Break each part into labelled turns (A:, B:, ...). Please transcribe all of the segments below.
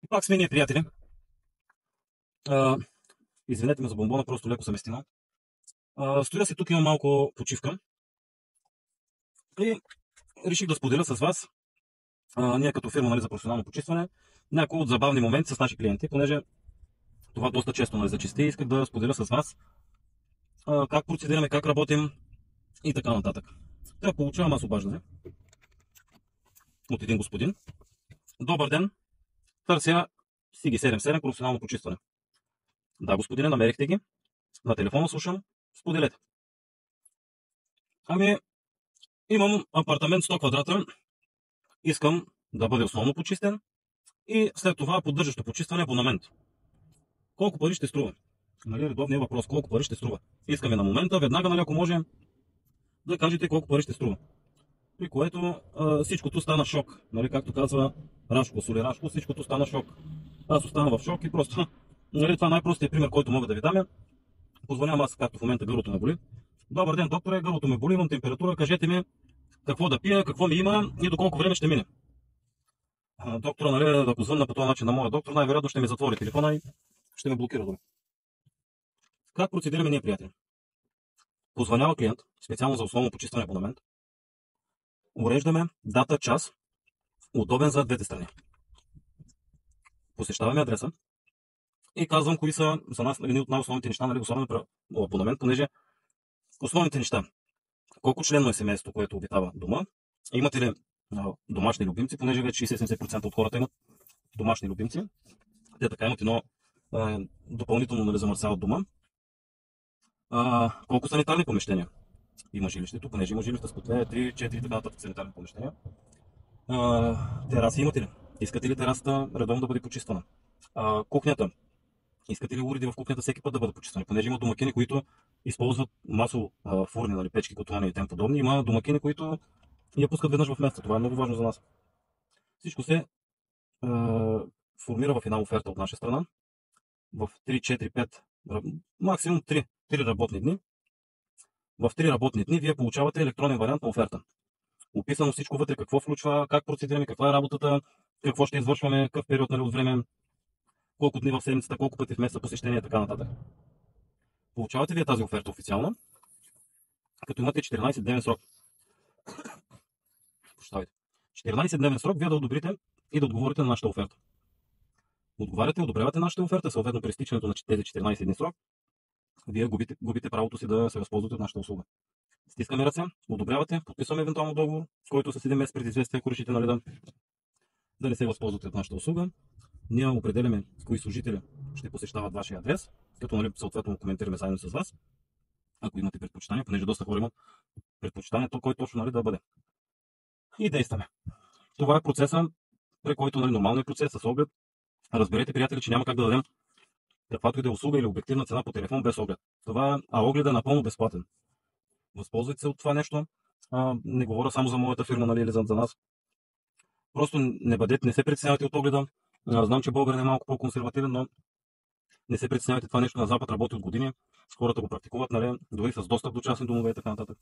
A: Пак сме ние, приятели. А, Извинете ме за бомбона, просто леко съм стинал. Стоя си тук, имам малко почивка и реших да споделя с вас, ние като фирма, нали, за професионално почистване, някои от забавни моменти с наши клиенти, понеже това доста често, нали, зачести, исках да споделя с вас как процедираме, как работим и така нататък. Та получавам аз обаждане от един господин. Добър ден, търся Сиги 77 професионално почистване. Да, господине, намерихте ги. На телефона слушам. Споделете. Имам апартамент 100 квадрата. Искам да бъде основно почистен и след това поддържащо почистване абонамент. Колко пари ще струва? Нали, редовният въпрос. Колко пари ще струва? Искаме на момента, веднага, нали, ако може да кажете колко пари ще струва. При което всичкото стана шок. Нали, както казва Рашко, Соли Рашко, всичкото стана шок. Аз останах в шок и просто, нали, това най-простият пример, който мога да ви дам е. Позвонявам аз, както в момента гърлото ме боли. Добър ден, докторе, гърлото ме боли, имам температура, кажете ми какво да пия, какво ми има и до колко време ще мине. Доктора, нали, ако звънна по този начин на моя доктор, най-вероятно ще ми затвори телефона и ще ме блокира дори. Как процедираме ние, приятели? Позвънява клиент, специално за основно почистване абонамент. Уреждаме дата, час, удобен за двете страни. Посещаваме адреса и казвам кои са за нас едни от най-основните неща, нали, особено при абонамент, понеже основните неща. Колко членно е семейството, което обитава дома? Имате ли домашни любимци, понеже вече 60-70% от хората имат домашни любимци. Те така имат едно допълнително, нали, замърсяват дома. Колко санитарни помещения има жилището, понеже има жилища с по 2, 3, 4 и така нататък санитарни помещения. Тераси имате ли? Искате ли терасата редовно да бъде почиствана? Кухнята. Искате ли уреди в кухнята всеки път да бъдат почиствани? Понеже има домакини, които използват масово фурни, нали, печки, котлани и тем подобни. Има домакини, които я пускат веднъж в месеца. Това е много важно за нас. Всичко се формира в една оферта от наша страна. В 3, 4, 5, максимум 3 работни дни. В 3 работни дни вие получавате електронен вариант на оферта. Описано всичко вътре, какво включва, как процедираме, каква е работата, какво ще извършваме, какъв период, нали, от време, колко дни в седмицата, колко пъти в месеца посещение и така нататък. Получавате вие тази оферта официално, като имате 14-дневен срок. 14-дневен срок вие да одобрите и да отговорите на нашата оферта. Отговаряте, одобрявате нашата оферта, съответно при изтичането на тези 14 дни срок, вие губите правото си да се възползвате от нашата услуга. Стискаме ръце, одобрявате, подписваме евентуално договор, с който с 1 месец предизвестие, ако решите, нали, да не се възползвате от нашата услуга. Ние определяме кои служители ще посещават вашия адрес, като, нали, съответно коментираме заедно с вас, ако имате предпочитание, понеже доста хора имат предпочитание, то кой точно, нали, да бъде. И действаме. Това е процеса, при който, нали, нормалният процес с оглед. Разберете, приятели, че няма как да дадем каквато и да е услуга или обективна цена по телефон без оглед. Огледът е напълно безплатен. Възползвайте се от това нещо. Не говоря само за моята фирма, нали, или за нас. Просто не се притеснявайте от огледа. Знам, че Българин е малко по-консервативен, но не се притеснявайте, това нещо на Запад работи от години. Хората го практикуват, нали, дори с достъп до частни домове и така нататък.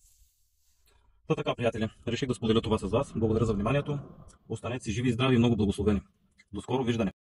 A: Така, приятели, реших да споделя това с вас. Благодаря за вниманието. Останете си живи и здрави и много благословени. До скоро виждане!